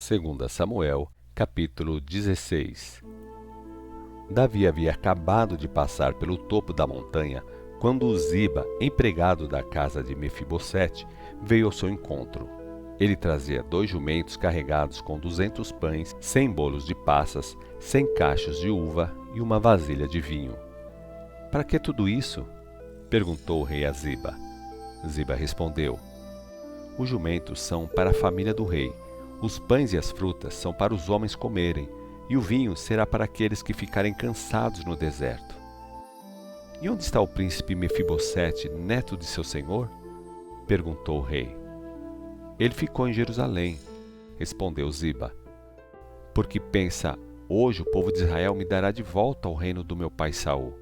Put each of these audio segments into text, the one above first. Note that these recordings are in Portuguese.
2 Samuel, capítulo 16. Davi havia acabado de passar pelo topo da montanha quando Ziba, empregado da casa de Mefibosete, veio ao seu encontro. Ele trazia 2 jumentos carregados com 200 pães, 100 bolos de passas, 100 cachos de uva e uma vasilha de vinho. — Para que tudo isso? Perguntou o rei a Ziba. Ziba respondeu: Os jumentos são para a família do rei. Os pães e as frutas são para os homens comerem, e o vinho será para aqueles que ficarem cansados no deserto. — E onde está o príncipe Mefibosete, neto de seu senhor? Perguntou o rei. — Ele ficou em Jerusalém, respondeu Ziba. — Porque pensa, hoje o povo de Israel me dará de volta ao reino do meu pai Saul.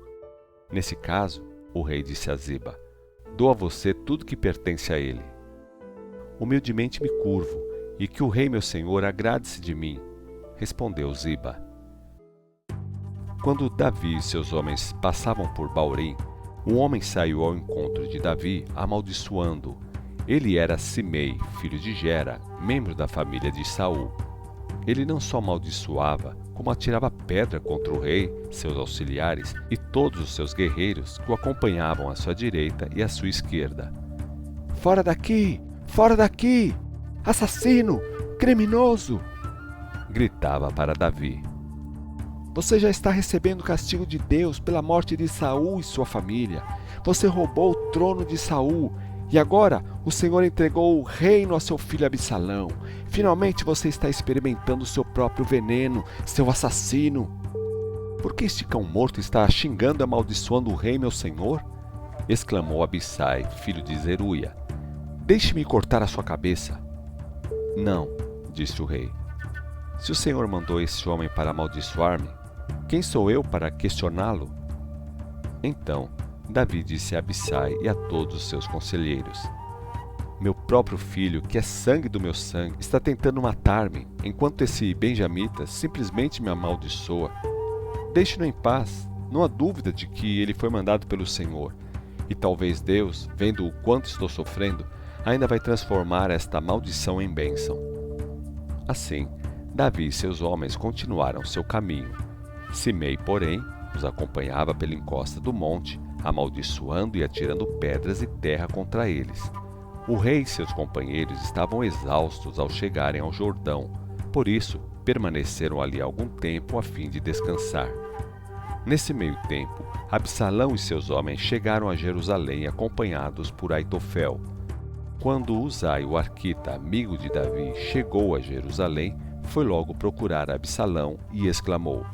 Nesse caso, o rei disse a Ziba: Dou a você tudo que pertence a ele. Humildemente me curvo, e que o rei meu senhor agrade-se de mim, respondeu Ziba. Quando Davi e seus homens passavam por Baurim, um homem saiu ao encontro de Davi, amaldiçoando-o. Ele era Simei, filho de Gera, membro da família de Saul. Ele não só amaldiçoava, como atirava pedra contra o rei, seus auxiliares e todos os seus guerreiros que o acompanhavam à sua direita e à sua esquerda. — Fora daqui! Fora daqui! Assassino! Criminoso! Gritava para Davi. Você já está recebendo o castigo de Deus pela morte de Saul e sua família. Você roubou o trono de Saul e agora o Senhor entregou o reino a seu filho Absalão. Finalmente você está experimentando o seu próprio veneno, seu assassino. Por que este cão morto está xingando e amaldiçoando o rei, meu senhor? Exclamou Abissai, filho de Zeruia. Deixe-me cortar a sua cabeça. Não, disse o rei. Se o Senhor mandou esse homem para amaldiçoar-me, quem sou eu para questioná-lo? Então Davi disse a Abissai e a todos os seus conselheiros: Meu próprio filho, que é sangue do meu sangue, está tentando matar-me, enquanto esse benjamita simplesmente me amaldiçoa. Deixe-no em paz. Não há dúvida de que ele foi mandado pelo Senhor. E talvez Deus, vendo o quanto estou sofrendo, ainda vai transformar esta maldição em bênção. Assim, Davi e seus homens continuaram seu caminho. Simei, porém, os acompanhava pela encosta do monte, amaldiçoando e atirando pedras e terra contra eles. O rei e seus companheiros estavam exaustos ao chegarem ao Jordão, por isso permaneceram ali algum tempo a fim de descansar. Nesse meio tempo, Absalão e seus homens chegaram a Jerusalém acompanhados por Aitofel. Quando Uzai, o arquita, amigo de Davi, chegou a Jerusalém, foi logo procurar Absalão e exclamou: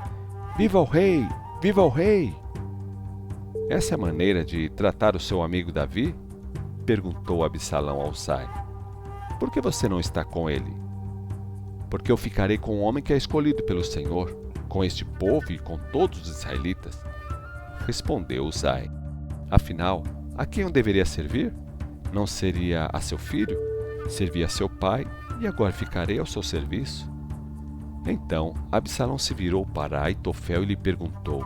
Viva o rei! Viva o rei! Essa é a maneira de tratar o seu amigo Davi? Perguntou Absalão a Uzai. Por que você não está com ele? Porque eu ficarei com o homem que é escolhido pelo Senhor, com este povo e com todos os israelitas. Respondeu Uzai. Afinal, a quem eu deveria servir? Não seria a seu filho? Servia a seu pai, e agora ficarei ao seu serviço? Então Absalão se virou para Aitofel e lhe perguntou: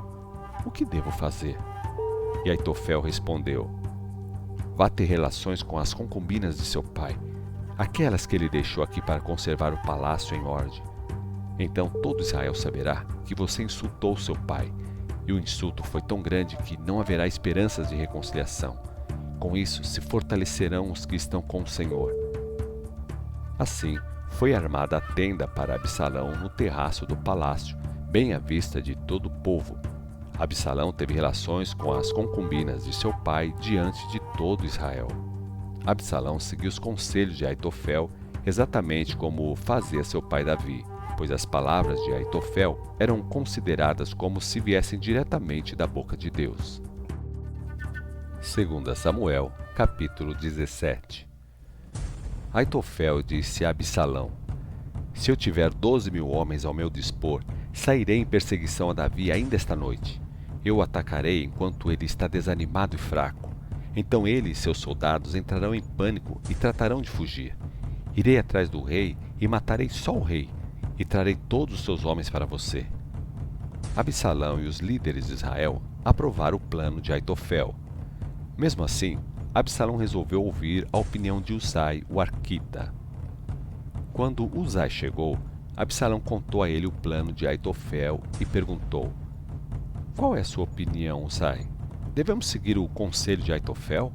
O que devo fazer? E Aitofel respondeu: Vá ter relações com as concubinas de seu pai, aquelas que ele deixou aqui para conservar o palácio em ordem. Então todo Israel saberá que você insultou seu pai, e o insulto foi tão grande que não haverá esperanças de reconciliação. Com isso, se fortalecerão os que estão com o Senhor. Assim, foi armada a tenda para Absalão no terraço do palácio, bem à vista de todo o povo. Absalão teve relações com as concubinas de seu pai diante de todo Israel. Absalão seguiu os conselhos de Aitofel, exatamente como fazia seu pai Davi, pois as palavras de Aitofel eram consideradas como se viessem diretamente da boca de Deus. 2 Samuel, capítulo 17. Aitofel disse a Absalão: Se eu tiver 12.000 homens ao meu dispor, sairei em perseguição a Davi ainda esta noite. Eu o atacarei enquanto ele está desanimado e fraco. Então ele e seus soldados entrarão em pânico e tratarão de fugir. Irei atrás do rei e matarei só o rei, e trarei todos os seus homens para você. Absalão e os líderes de Israel aprovaram o plano de Aitofel. Mesmo assim, Absalão resolveu ouvir a opinião de Uzai, o arquita. Quando Uzai chegou, Absalão contou a ele o plano de Aitofel e perguntou: Qual é a sua opinião, Husai? Devemos seguir o conselho de Aitofel?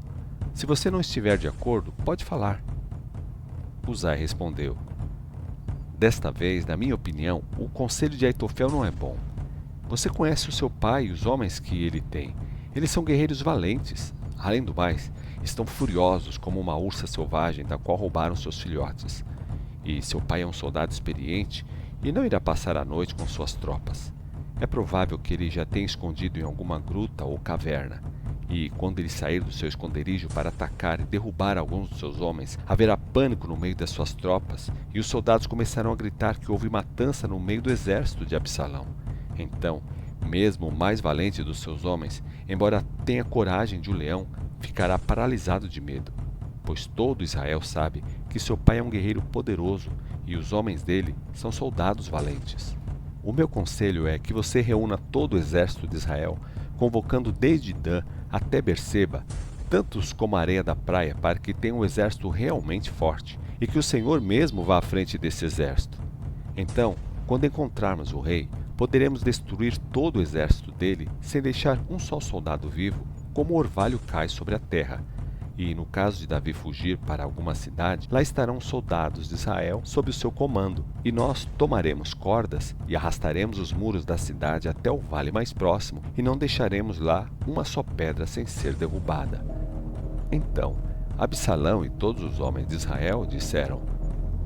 Se você não estiver de acordo, pode falar. Husai respondeu: Desta vez, na minha opinião, o conselho de Aitofel não é bom. Você conhece o seu pai e os homens que ele tem. Eles são guerreiros valentes. Além do mais, estão furiosos como uma ursa selvagem da qual roubaram seus filhotes. E seu pai é um soldado experiente e não irá passar a noite com suas tropas. É provável que ele já tenha escondido em alguma gruta ou caverna. E quando ele sair do seu esconderijo para atacar e derrubar alguns dos seus homens, haverá pânico no meio das suas tropas e os soldados começarão a gritar que houve matança no meio do exército de Absalão. Então, mesmo o mais valente dos seus homens, embora tenha coragem de um leão, ficará paralisado de medo, pois todo Israel sabe que seu pai é um guerreiro poderoso e os homens dele são soldados valentes. O meu conselho é que você reúna todo o exército de Israel, convocando desde Dan até Berseba, tantos como a areia da praia, para que tenha um exército realmente forte, e que o Senhor mesmo vá à frente desse exército. Então, quando encontrarmos o rei, poderemos destruir todo o exército dele sem deixar um só soldado vivo, como o orvalho cai sobre a terra. E, no caso de Davi fugir para alguma cidade, lá estarão os soldados de Israel sob o seu comando, e nós tomaremos cordas e arrastaremos os muros da cidade até o vale mais próximo, e não deixaremos lá uma só pedra sem ser derrubada. Então, Absalão e todos os homens de Israel disseram: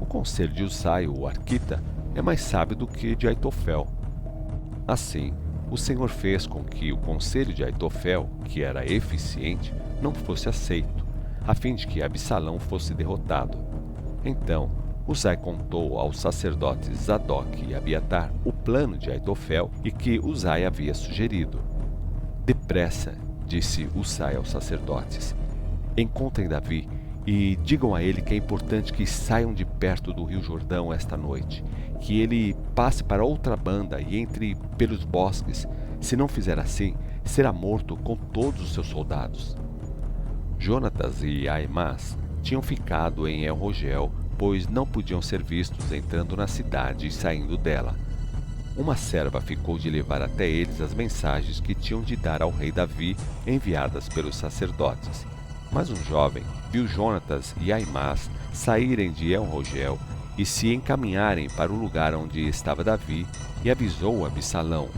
O conselho de Husai, o arquita, é mais sábio do que de Aitofel. Assim, o Senhor fez com que o conselho de Aitofel, que era eficiente, não fosse aceito, a fim de que Absalão fosse derrotado. Então, Husai contou aos sacerdotes Zadok e Abiatar o plano de Aitofel e que Husai havia sugerido. Depressa, disse Husai aos sacerdotes, encontrem Davi e digam a ele que é importante que saiam de perto do rio Jordão esta noite, que ele passe para outra banda e entre pelos bosques. Se não fizer assim, será morto com todos os seus soldados. Jonatas e Aimás tinham ficado em El Rogel, pois não podiam ser vistos entrando na cidade e saindo dela. Uma serva ficou de levar até eles as mensagens que tinham de dar ao rei Davi, enviadas pelos sacerdotes. Mas um jovem viu Jonatas e Aimás saírem de El Rogel e se encaminharem para o lugar onde estava Davi, e avisou Absalão.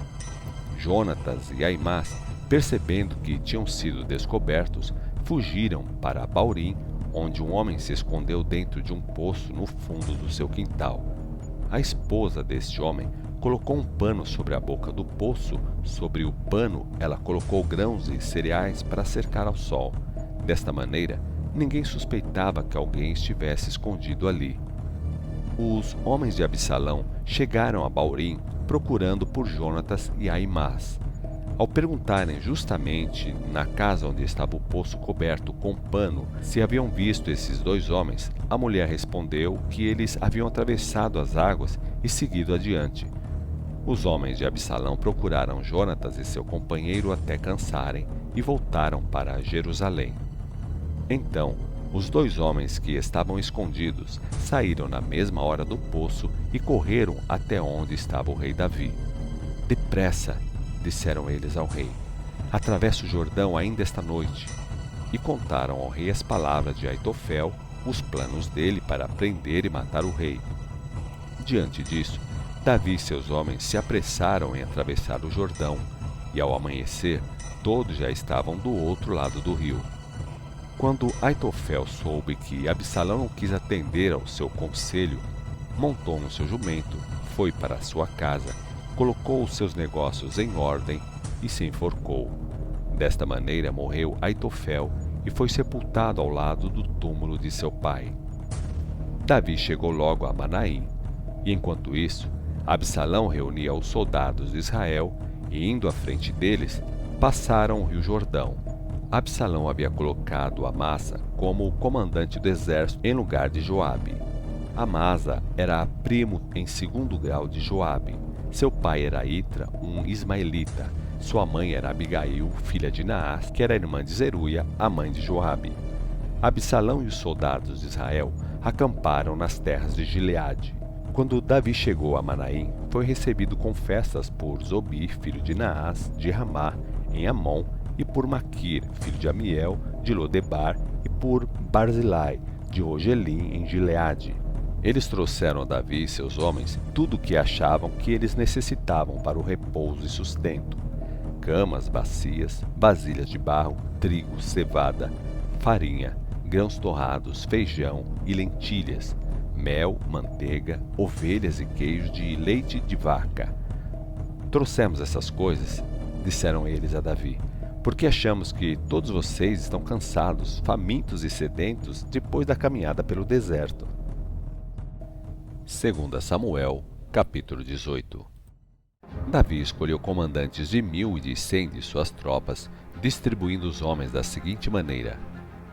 Jonatas e Aimás, percebendo que tinham sido descobertos, fugiram para Baurim, onde um homem se escondeu dentro de um poço no fundo do seu quintal. A esposa deste homem colocou um pano sobre a boca do poço. Sobre o pano, ela colocou grãos e cereais para cercar ao sol. Desta maneira, ninguém suspeitava que alguém estivesse escondido ali. Os homens de Absalão chegaram a Baurim procurando por Jonatas e Aimás. Ao perguntarem justamente na casa onde estava o poço coberto com pano se haviam visto esses dois homens, a mulher respondeu que eles haviam atravessado as águas e seguido adiante. Os homens de Absalão procuraram Jonatas e seu companheiro até cansarem e voltaram para Jerusalém. Então, os dois homens que estavam escondidos saíram na mesma hora do poço e correram até onde estava o rei Davi. Depressa, disseram eles ao rei, atravessa o Jordão ainda esta noite. E contaram ao rei as palavras de Aitofel, os planos dele para prender e matar o rei. Diante disso, Davi e seus homens se apressaram em atravessar o Jordão, e ao amanhecer, todos já estavam do outro lado do rio. Quando Aitofel soube que Absalão não quis atender ao seu conselho, montou no seu jumento, foi para a sua casa, colocou os seus negócios em ordem e se enforcou. Desta maneira morreu Aitofel e foi sepultado ao lado do túmulo de seu pai. Davi chegou logo a Manaim, e enquanto isso, Absalão reunia os soldados de Israel e, indo à frente deles, passaram o rio Jordão. Absalão havia colocado Amasa como comandante do exército em lugar de Joabe. Amasa era primo em segundo grau de Joabe. Seu pai era Itra, um ismaelita. Sua mãe era Abigail, filha de Naás, que era irmã de Zeruia, a mãe de Joabe. Absalão e os soldados de Israel acamparam nas terras de Gileade. Quando Davi chegou a Manaim, foi recebido com festas por Zobi, filho de Naás, de Ramá, em Amon, e por Maquir, filho de Amiel, de Lodebar, e por Barzilai, de Rogelim, em Gileade. Eles trouxeram a Davi e seus homens tudo o que achavam que eles necessitavam para o repouso e sustento: camas, bacias, vasilhas de barro, trigo, cevada, farinha, grãos torrados, feijão e lentilhas, mel, manteiga, ovelhas e queijo de leite de vaca. Trouxemos essas coisas, disseram eles a Davi, porque achamos que todos vocês estão cansados, famintos e sedentos depois da caminhada pelo deserto. 2 Samuel, capítulo 18. Davi escolheu comandantes de 1000 e de 100 de suas tropas, distribuindo os homens da seguinte maneira: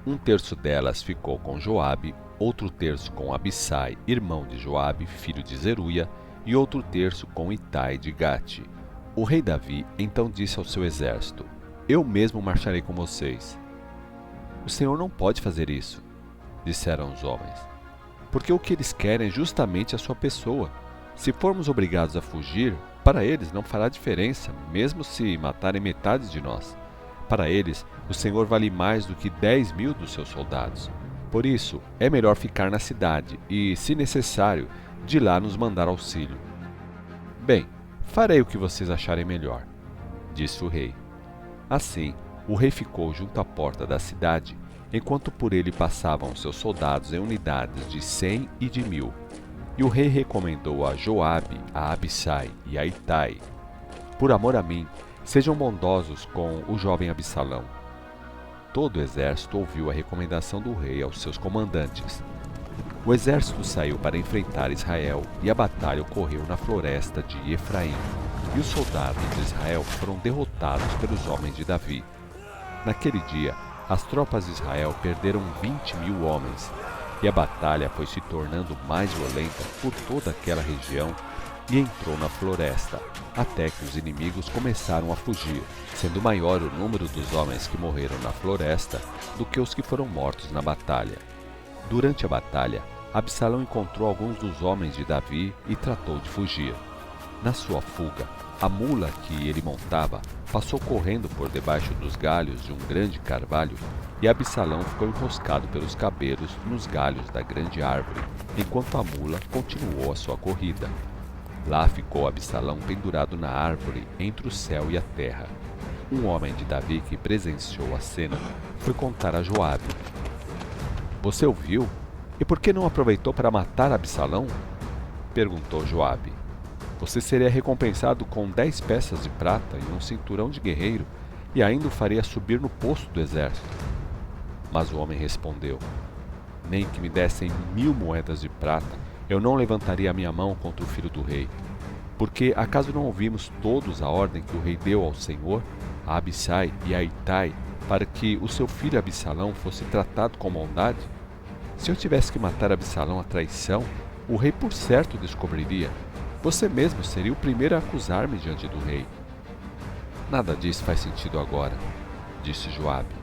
um terço delas ficou com Joabe, outro terço com Abissai, irmão de Joabe, filho de Zeruia, e outro terço com Itai de Gate. O rei Davi então disse ao seu exército: eu mesmo marcharei com vocês. O Senhor não pode fazer isso, disseram os homens, porque o que eles querem é justamente a sua pessoa. Se formos obrigados a fugir, para eles não fará diferença, mesmo se matarem metade de nós. Para eles, o Senhor vale mais do que 10.000 dos seus soldados. Por isso, é melhor ficar na cidade e, se necessário, de lá nos mandar auxílio. Bem, farei o que vocês acharem melhor, disse o rei. Assim, o rei ficou junto à porta da cidade, enquanto por ele passavam seus soldados em unidades de 100 e de 1000. E o rei recomendou a Joabe, a Abissai e a Itai: por amor a mim, sejam bondosos com o jovem Absalão. Todo o exército ouviu a recomendação do rei aos seus comandantes. O exército saiu para enfrentar Israel, e a batalha ocorreu na floresta de Efraim. E os soldados de Israel foram derrotados pelos homens de Davi. Naquele dia, as tropas de Israel perderam 20.000 homens, e a batalha foi se tornando mais violenta por toda aquela região e entrou na floresta, até que os inimigos começaram a fugir, sendo maior o número dos homens que morreram na floresta do que os que foram mortos na batalha. Durante a batalha, Absalão encontrou alguns dos homens de Davi e tratou de fugir. Na sua fuga, a mula que ele montava passou correndo por debaixo dos galhos de um grande carvalho, e Absalão ficou enroscado pelos cabelos nos galhos da grande árvore, enquanto a mula continuou a sua corrida. Lá ficou Absalão pendurado na árvore entre o céu e a terra. Um homem de Davi que presenciou a cena foi contar a Joabe: você ouviu? E por que não aproveitou para matar Absalão? Perguntou Joabe. Você seria recompensado com 10 peças de prata e um cinturão de guerreiro, e ainda o faria subir no posto do exército. Mas o homem respondeu: nem que me dessem 1000 moedas de prata, eu não levantaria a minha mão contra o filho do rei. Porque acaso não ouvimos todos a ordem que o rei deu ao Senhor, a Abissai e a Itai, para que o seu filho Absalão fosse tratado com bondade? Se eu tivesse que matar Absalão à traição, o rei por certo descobriria. Você mesmo seria o primeiro a acusar-me diante do rei. Nada disso faz sentido agora, disse Joabe.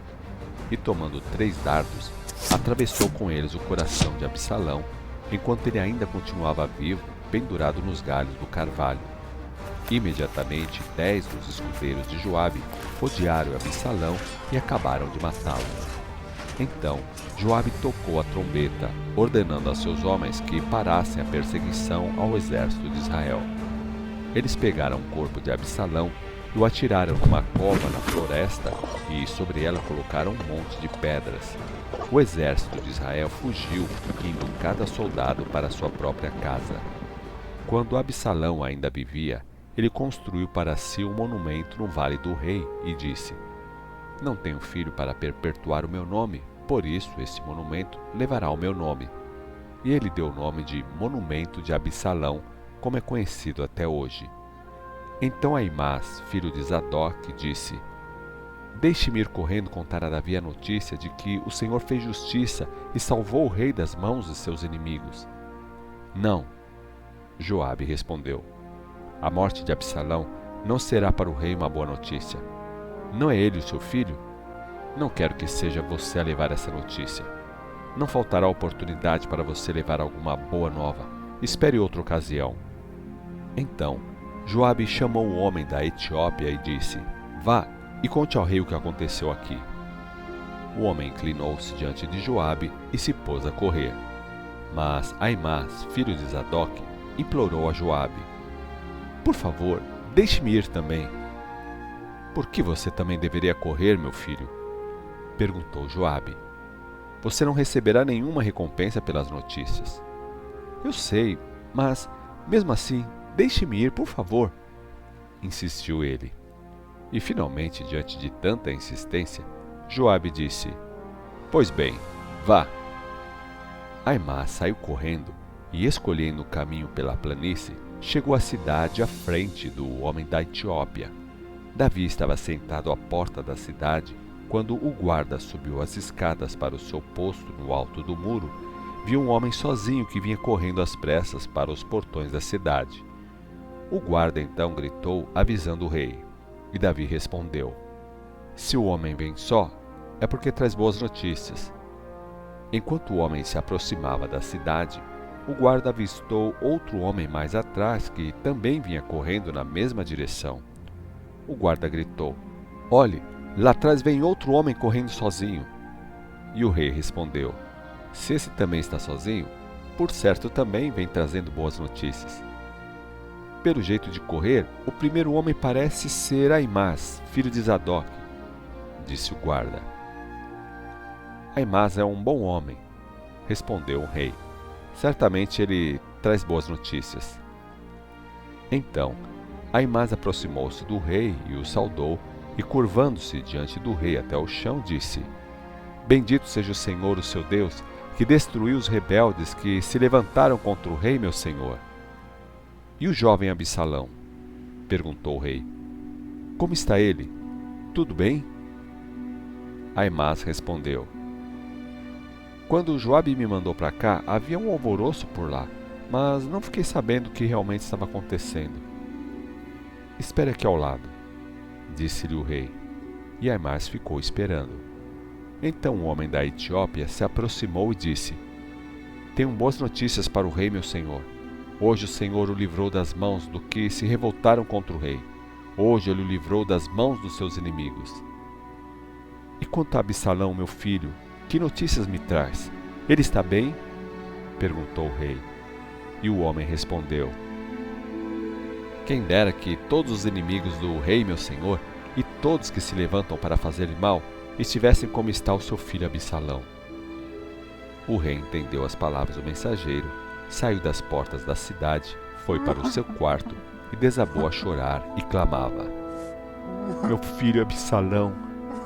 E tomando 3 dardos, atravessou com eles o coração de Absalão, enquanto ele ainda continuava vivo, pendurado nos galhos do carvalho. Imediatamente 10 dos escudeiros de Joabe rodearam Absalão e acabaram de matá-lo. Então Joabe tocou a trombeta, ordenando a seus homens que parassem a perseguição ao exército de Israel. Eles pegaram o corpo de Absalão e o atiraram numa cova na floresta e sobre ela colocaram um monte de pedras. O exército de Israel fugiu, indo cada soldado para sua própria casa. Quando Absalão ainda vivia, ele construiu para si um monumento no Vale do Rei e disse: não tenho filho para perpetuar o meu nome, por isso esse monumento levará o meu nome. E ele deu o nome de Monumento de Absalão, como é conhecido até hoje. Então Aimás, filho de Zadok, disse: deixe-me ir correndo contar a Davi a notícia de que o Senhor fez justiça e salvou o rei das mãos de seus inimigos. Não, Joabe respondeu. A morte de Absalão não será para o rei uma boa notícia. Não é ele o seu filho? Não quero que seja você a levar essa notícia. Não faltará oportunidade para você levar alguma boa nova. espere outra ocasião. Então, Joabe chamou o homem da Etiópia e disse: Vá e conte ao rei o que aconteceu aqui. O homem inclinou-se diante de Joabe e se pôs a correr. Mas Aimás, filho de Zadok, implorou a Joabe: Por favor, deixe-me ir também. Por que você também deveria correr, meu filho? Perguntou Joabe. Você não receberá nenhuma recompensa pelas notícias. Eu sei, mas, mesmo assim, deixe-me ir, por favor, insistiu ele. E finalmente, diante de tanta insistência, Joabe disse: Pois bem, vá. Aimás saiu correndo e, escolhendo o caminho pela planície, chegou à cidade à frente do homem da Etiópia. Davi estava sentado à porta da cidade quando o guarda subiu as escadas para o seu posto no alto do muro. Viu um homem sozinho que vinha correndo às pressas para os portões da cidade. O guarda então gritou, avisando o rei. E Davi respondeu: Se o homem vem só, é porque traz boas notícias. Enquanto o homem se aproximava da cidade, o guarda avistou outro homem mais atrás que também vinha correndo na mesma direção. O guarda gritou: Olhe, lá atrás vem outro homem correndo sozinho. E o rei respondeu: Se esse também está sozinho, por certo também vem trazendo boas notícias. Pelo jeito de correr, o primeiro homem parece ser Aimás, filho de Zadok, disse o guarda. Aimás é um bom homem, respondeu o rei. Certamente ele traz boas notícias. Então, Aimás aproximou-se do rei e o saudou, e curvando-se diante do rei até o chão, disse: Bendito seja o Senhor, o seu Deus, que destruiu os rebeldes que se levantaram contra o rei, meu senhor. E o jovem Absalão? Perguntou o rei. Como está ele? Tudo bem? Aimás respondeu: Quando Joabe me mandou para cá, havia um alvoroço por lá, mas não fiquei sabendo o que realmente estava acontecendo. Espere aqui ao lado, disse-lhe o rei, e Aimás ficou esperando. Então o homem da Etiópia se aproximou e disse: Tenho boas notícias para o rei, meu senhor. Hoje o Senhor o livrou das mãos do que se revoltaram contra o rei. Hoje ele o livrou das mãos dos seus inimigos. E quanto a Absalão, meu filho, que notícias me traz? Ele está bem? Perguntou o rei. E o homem respondeu: Quem dera que todos os inimigos do rei, meu senhor, e todos que se levantam para fazer-lhe mal, estivessem como está o seu filho Absalão. O rei entendeu as palavras do mensageiro, saiu das portas da cidade, foi para o seu quarto e desabou a chorar e clamava: Meu filho Absalão,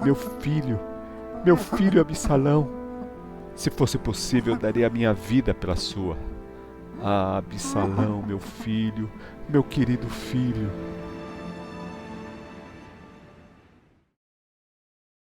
meu filho Absalão! Se fosse possível, eu daria a minha vida pela sua. Ah, Absalão, meu filho, meu querido filho!